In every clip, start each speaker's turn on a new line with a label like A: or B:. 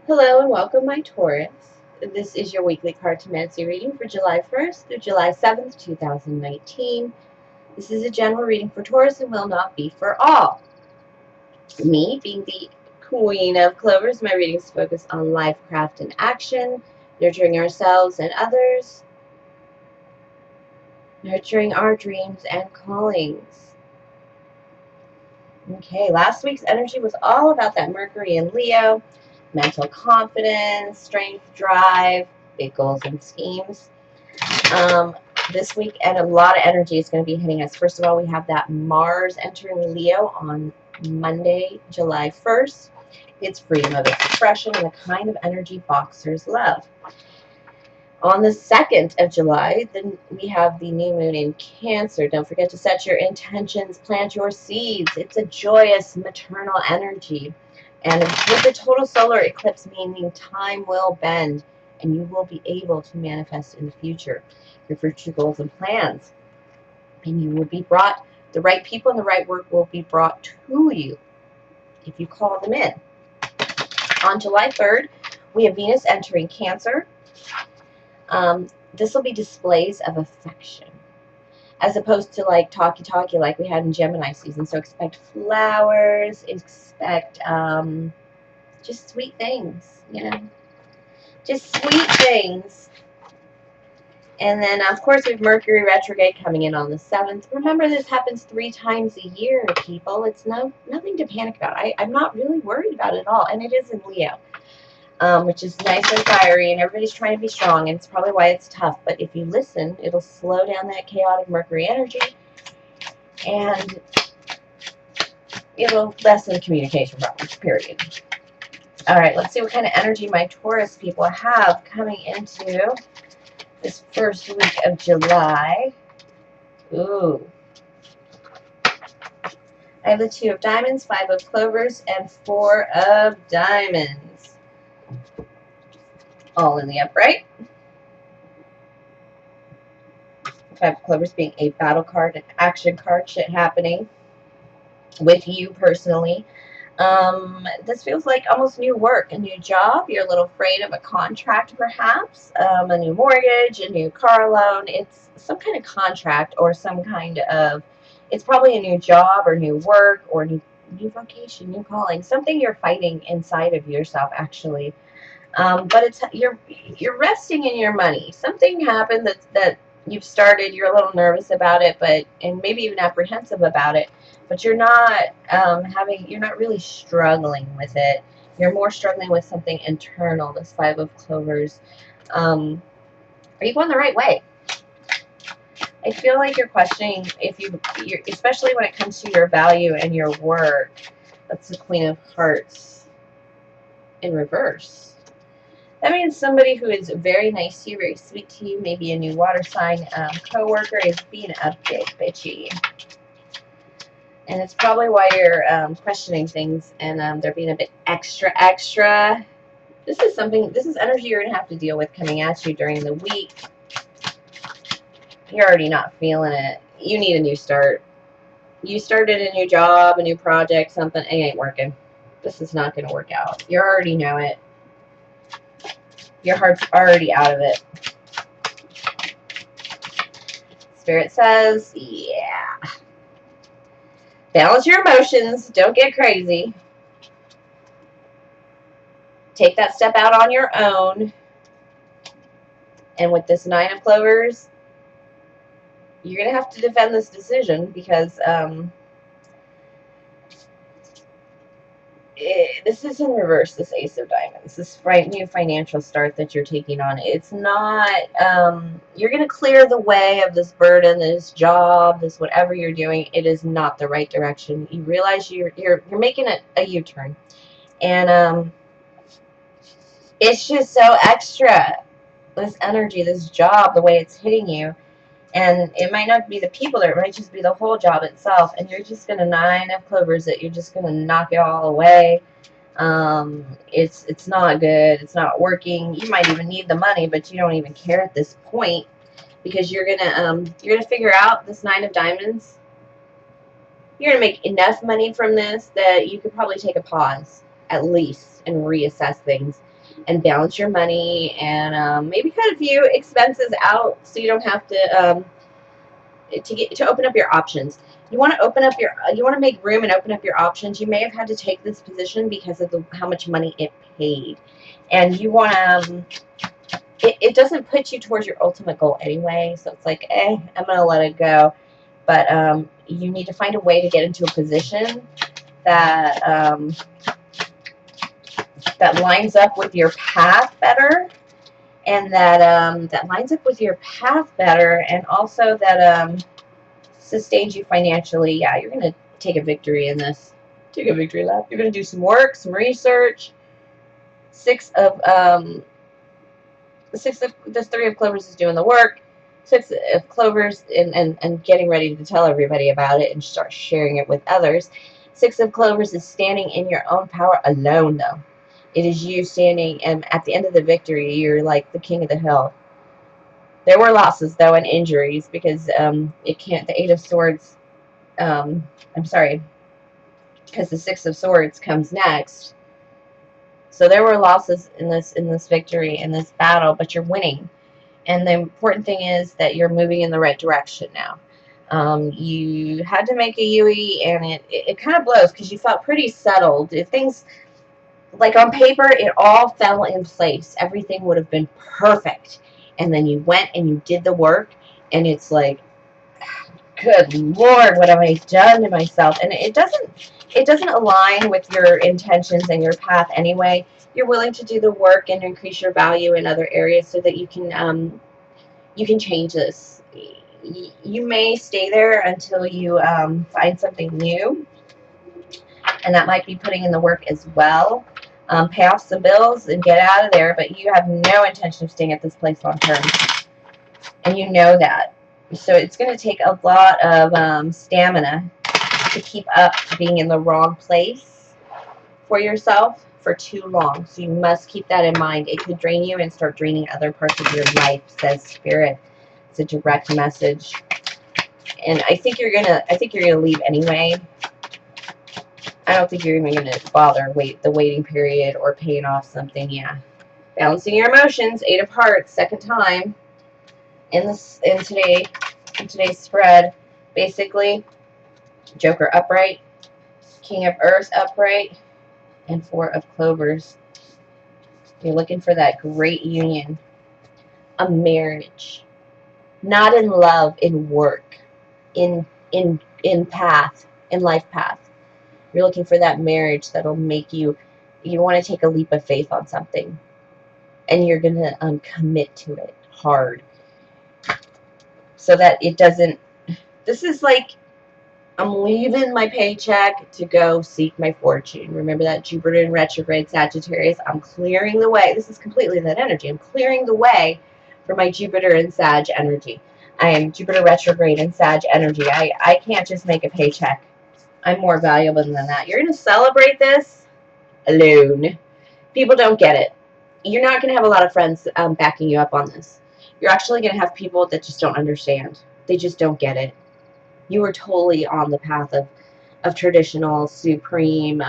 A: Hello and welcome, my Taurus. This is your weekly Cartomancy reading for July 1st through July 7th, 2019. This is a general reading for Taurus and will not be for all. Me, being the Queen of Clovers, my readings focus on life, craft, and action, nurturing ourselves and others, nurturing our dreams and callings. Okay, last week's energy was all about that Mercury in Leo, mental confidence, strength, drive, big goals and schemes. This week, and a lot of energy is going to be hitting us. First of all, we have that Mars entering Leo on Monday, July 1st. It's freedom of expression and the kind of energy boxers love. On the 2nd of July, then we have the new moon in Cancer. Don't forget to set your intentions, plant your seeds. It's a joyous maternal energy. And with the total solar eclipse, meaning time will bend and you will be able to manifest in the future your future goals and plans. And you will be brought, the right people and the right work will be brought to you if you call them in. On July 3rd, we have Venus entering Cancer. This will be displays of affection, as opposed to like talky like we had in Gemini season. So expect flowers, expect just sweet things, just sweet things. And then, of course, we have Mercury retrograde coming in on the 7th. Remember, this happens 3 times a year, people. It's nothing to panic about. I'm not really worried about it at all. And it is in Leo, which is nice and fiery, and everybody's trying to be strong, and it's probably why it's tough. But if you listen, it'll slow down that chaotic Mercury energy, and it'll lessen communication problems, period. All right, let's see what kind of energy my Taurus people have coming into this first week of July. Ooh. I have the 2 of diamonds, 5 of clovers, and 4 of diamonds. All in the upright. 5 of clovers being a battle card, an action card, shit happening with you personally. This feels like almost new work, a new job. You're a little afraid of a contract, perhaps, a new mortgage, a new car loan. It's some kind of contract or some kind of, it's probably a new job or new work or new vocation, new calling, something you're fighting inside of yourself, actually. But it's you're resting in your money. Something happened that you've started. You're a little nervous about it, and maybe even apprehensive about it. But you're not you're not really struggling with it. You're more struggling with something internal. This 5 of clovers. Are you going the right way? I feel like you're questioning if you're, especially when it comes to your value and your work. That's the Queen of Hearts in reverse. That means somebody who is very nice to you, very sweet to you, maybe a new water sign co-worker, is being a bit bitchy. And it's probably why you're questioning things and they're being a bit extra. This is energy you're going to have to deal with coming at you during the week. You're already not feeling it. You need a new start. You started a new job, a new project, something, it ain't working. This is not going to work out. You already know it. Your heart's already out of it. Spirit says, yeah. Balance your emotions. Don't get crazy. Take that step out on your own. And with this 9 of clovers, you're going to have to defend this decision because this is in reverse, this Ace of Diamonds, this new financial start that you're taking on. It's not, you're going to clear the way of this burden, this job, this whatever you're doing. It is not the right direction. You realize you're making a U-turn. And it's just so extra, this energy, this job, the way it's hitting you. And it might not be the people there, it might just be the whole job itself. And you're just going to 9 of clovers that you're just going to knock it all away. It's not good. It's not working. You might even need the money, but you don't even care at this point because you're gonna figure out this 9 of diamonds. You're gonna make enough money from this that you could probably take a pause at least and reassess things. and balance your money, and maybe cut a few expenses out so you don't have to open up your options. You want to make room and open up your options. You may have had to take this position because of how much money it paid, and you want to. It doesn't put you towards your ultimate goal anyway, so it's like, I'm gonna let it go. But you need to find a way to get into a position that that lines up with your path better, and that lines up with your path better, and also that sustains you financially. Yeah, you're gonna take a victory in this. Take a victory lap. You're gonna do some work, some research. The three of Clovers is doing the work. Six of Clovers and getting ready to tell everybody about it and start sharing it with others. Six of Clovers is standing in your own power alone, though. It is you standing, and at the end of the victory, you're like the king of the hill. There were losses, though, and injuries, because it can't. The Eight of Swords. I'm sorry, because the Six of Swords comes next. So there were losses in this victory, in this battle, but you're winning. And the important thing is that you're moving in the right direction now. You had to make a UE, and it kind of blows because you felt pretty settled. If things, like on paper, it all fell in place. Everything would have been perfect. And then you went and you did the work, and it's like, good Lord, what have I done to myself? And it doesn't align with your intentions and your path anyway. You're willing to do the work and increase your value in other areas so that you can change this. You may stay there until you find something new, and that might be putting in the work as well. Pay off some bills and get out of there, but you have no intention of staying at this place long term, and you know that. So it's going to take a lot of stamina to keep up being in the wrong place for yourself for too long. So you must keep that in mind. It could drain you and start draining other parts of your life, says Spirit. It's a direct message. And I think you're gonna leave anyway. I don't think you're even gonna bother the waiting period or paying off something. Yeah. Balancing your emotions, Eight of Hearts, second time in today's spread. Basically, Joker upright, King of Earth upright, and Four of Clovers. You're looking for that great union, a marriage, not in love, in work, in path, in life path. You're looking for that marriage that'll make you want to take a leap of faith on something, and you're gonna commit to it hard, so that it doesn't. This is like, I'm leaving my paycheck to go seek my fortune. Remember that Jupiter in retrograde, Sagittarius? I'm clearing the way. This is completely that energy. I'm clearing the way for my Jupiter and Sag energy. I am Jupiter retrograde and Sag energy. I can't just make a paycheck. I'm more valuable than that. You're going to celebrate this alone. People don't get it. You're not going to have a lot of friends backing you up on this. You're actually going to have people that just don't understand. They just don't get it. You were totally on the path of traditional, supreme,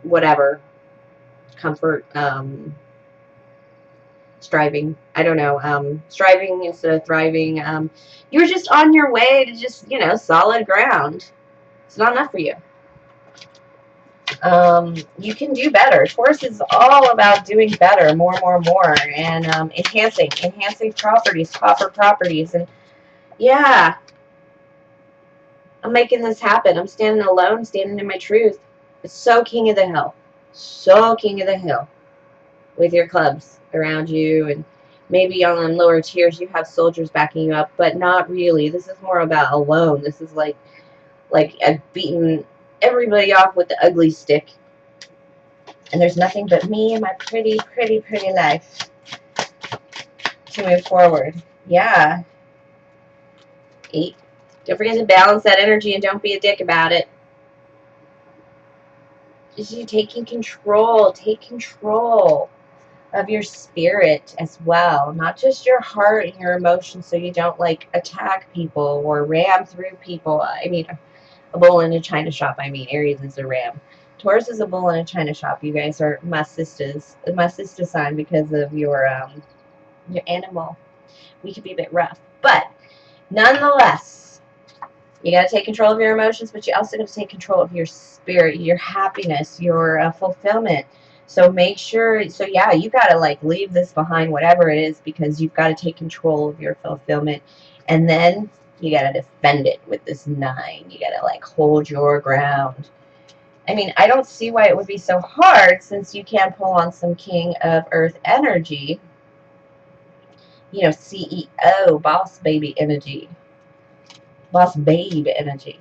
A: whatever, comfort, striving. I don't know, striving instead of thriving. You were just on your way to just, solid ground. It's not enough for you. You can do better. Taurus is all about doing better, more, and enhancing properties, copper properties, and yeah, I'm making this happen. I'm standing alone, standing in my truth. So king of the hill. So king of the hill. With your clubs around you, and maybe on lower tiers you have soldiers backing you up, but not really. This is more about alone. This is like I've beaten everybody off with the ugly stick. And there's nothing but me and my pretty, pretty, pretty life to move forward. Yeah. 8. Don't forget to balance that energy and don't be a dick about it. Just you taking control. Take control of your spirit as well. Not just your heart and your emotions, so you don't attack people or ram through people. I mean, a bull in a china shop. I mean, Aries is a ram. Taurus is a bull in a china shop. You guys are my sisters sign because of your animal. We could be a bit rough, but nonetheless, you got to take control of your emotions, but you also got to take control of your spirit, your happiness, your fulfillment. So make sure, so yeah, you got to like leave this behind, whatever it is, because you've got to take control of your fulfillment. And then you got to defend it with this 9. You got to like hold your ground. I mean, I don't see why it would be so hard, since you can pull on some King of Earth energy. You know, CEO, boss baby energy. Boss babe energy.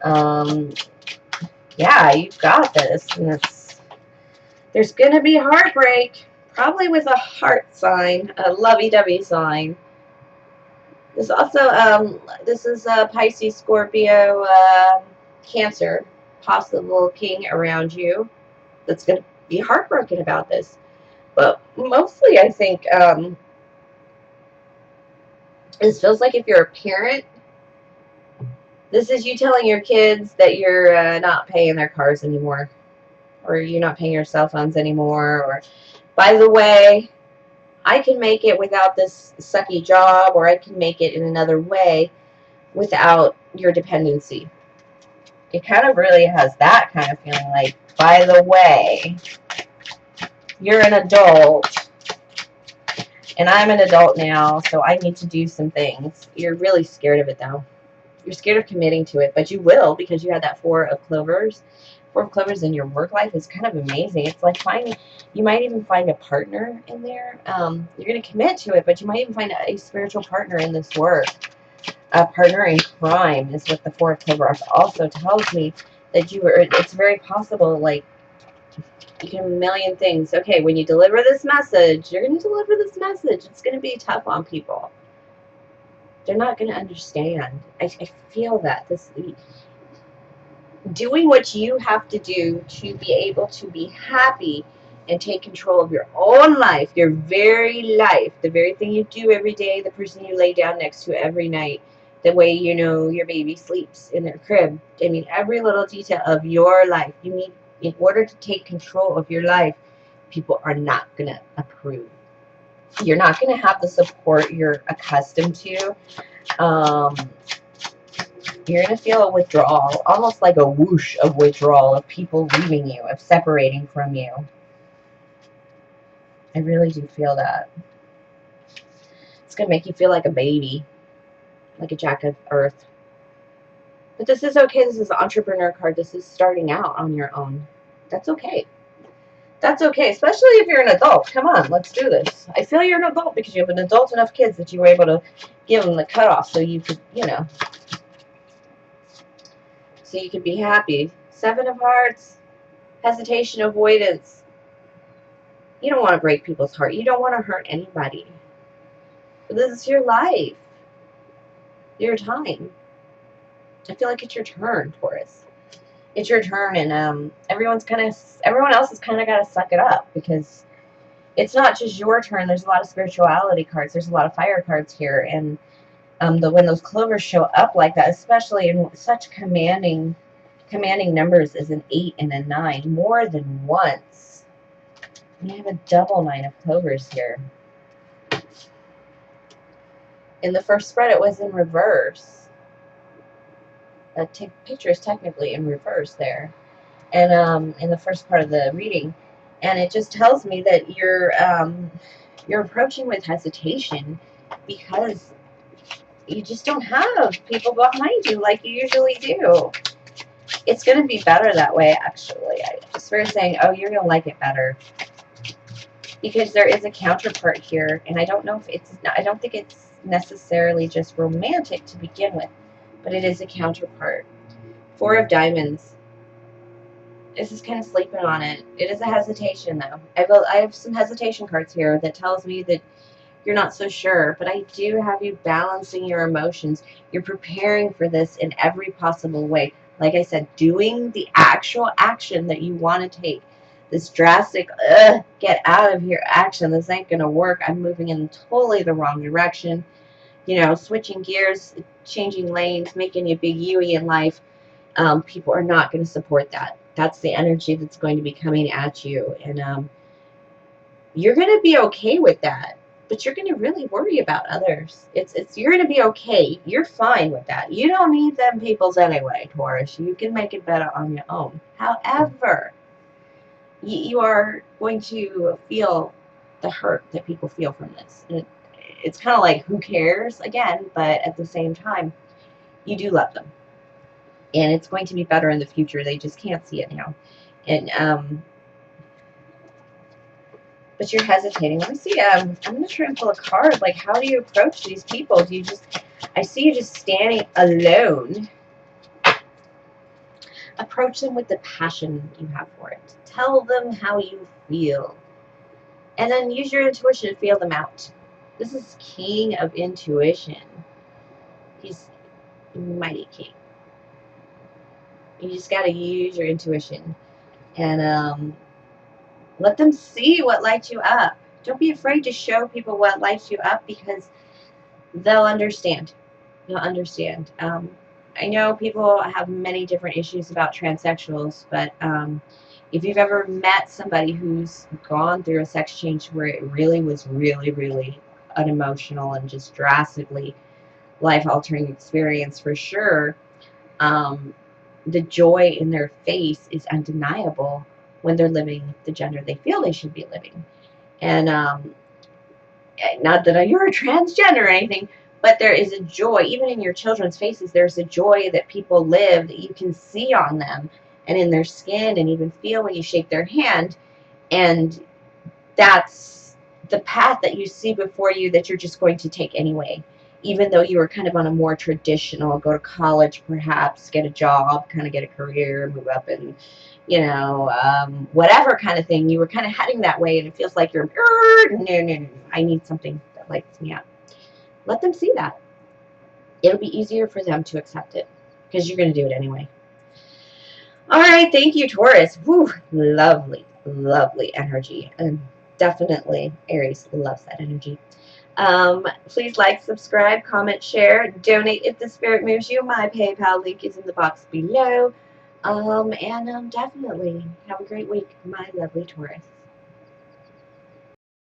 A: Yeah, you've got this. And there's going to be heartbreak, probably with a heart sign, a lovey-dovey sign. There's also, this is Pisces, Scorpio, Cancer, possible king around you that's going to be heartbroken about this. But mostly, I think, this feels like if you're a parent, this is you telling your kids that you're not paying their cars anymore, or you're not paying your cell phones anymore, or, by the way, I can make it without this sucky job, or I can make it in another way without your dependency. It kind of really has that kind of feeling, like, by the way, you're an adult, and I'm an adult now, so I need to do some things. You're really scared of it, though. You're scared of committing to it, but you will, because you had that 4 of Clovers. 4 of Clovers in your work life is kind of amazing. It's like finding, you might even find a partner in there. You're going to commit to it, but you might even find a spiritual partner in this work. A partner in crime is what the 4 of Clovers also tells me, that you are, it's very possible, like, you can a million things. Okay, when you deliver this message, you're going to deliver this message. It's going to be tough on people. They're not going to understand. I feel that. Doing what you have to do to be able to be happy and take control of your own life, your very life, the very thing you do every day, the person you lay down next to every night, the way you know your baby sleeps in their crib. I mean, every little detail of your life. You need, in order to take control of your life, people are not going to approve. You're not going to have the support you're accustomed to. You're going to feel a withdrawal, almost like a whoosh of withdrawal, of people leaving you, of separating from you. I really do feel that. It's going to make you feel like a baby, like a Jack of Earth. But this is okay. This is the entrepreneur card. This is starting out on your own. That's okay. That's okay, especially if you're an adult. Come on, let's do this. I feel you're an adult because you have an adult enough kids that you were able to give them the cutoff so you could, you know, so you could be happy. 7 of Hearts, hesitation, avoidance. You don't want to break people's heart. You don't want to hurt anybody. But this is your life. Your time. I feel like it's your turn, Taurus. It's your turn, and everyone else has kind of got to suck it up, because it's not just your turn. There's a lot of spirituality cards. There's a lot of fire cards here, and when those clovers show up like that, especially in such commanding numbers as an 8 and a 9, more than once. You have a double 9 of clovers here. In the first spread, it was in reverse. That picture is technically in reverse there, and in the first part of the reading, and it just tells me that you're approaching with hesitation, because you just don't have people behind you like you usually do. It's going to be better that way, actually. I just started saying, oh, you're going to like it better, because there is a counterpart here, and I don't know if I don't think it's necessarily just romantic to begin with, but it is a counterpart. 4 of Diamonds. This is kind of sleeping on it. It is a hesitation, though. I have some hesitation cards here that tells me that you're not so sure, but I do have you balancing your emotions. You're preparing for this in every possible way. Like I said, doing the actual action that you want to take. This drastic, get out of here action. This ain't going to work. I'm moving in totally the wrong direction. You know, switching gears, changing lanes, making a big Yui in life. People are not going to support that. That's the energy that's going to be coming at you. And you're going to be okay with that, but you're going to really worry about others. You're going to be okay. You're fine with that. You don't need them peoples anyway, Taurus. You can make it better on your own. However, you are going to feel the hurt that people feel from this. And it's kind of like, who cares again, but at the same time, you do love them. And it's going to be better in the future. They just can't see it now. And but you're hesitating. Let me see. I'm going to try and pull a card. Like, how do you approach these people? Do you just, I see you just standing alone. Approach them with the passion you have for it. Tell them how you feel. And then use your intuition to feel them out. This is King of Intuition. He's mighty king. You just got to use your intuition. And let them see what lights you up. Don't be afraid to show people what lights you up, because they'll understand. They'll understand. I know people have many different issues about transsexuals, but if you've ever met somebody who's gone through a sex change where it really was really unemotional and just drastically life-altering experience, for sure, the joy in their face is undeniable when they're living the gender they feel they should be living. And not that you're a transgender or anything, but there is a joy, even in your children's faces, there's a joy that people live that you can see on them and in their skin, and even feel when you shake their hand. And that's the path that you see before you that you're just going to take anyway. Even though you were kind of on a more traditional, go to college perhaps, get a job, kind of get a career, move up, and whatever kind of thing, you were kind of heading that way, and it feels like you're, no, I need something that lights me up. Let them see that. It'll be easier for them to accept it, because you're going to do it anyway. All right, thank you, Taurus. Woo, lovely energy. And definitely Aries loves that energy. Please like, subscribe, comment, share, donate if the spirit moves you. My PayPal link is in the box below. And definitely have a great week, my lovely Taurus.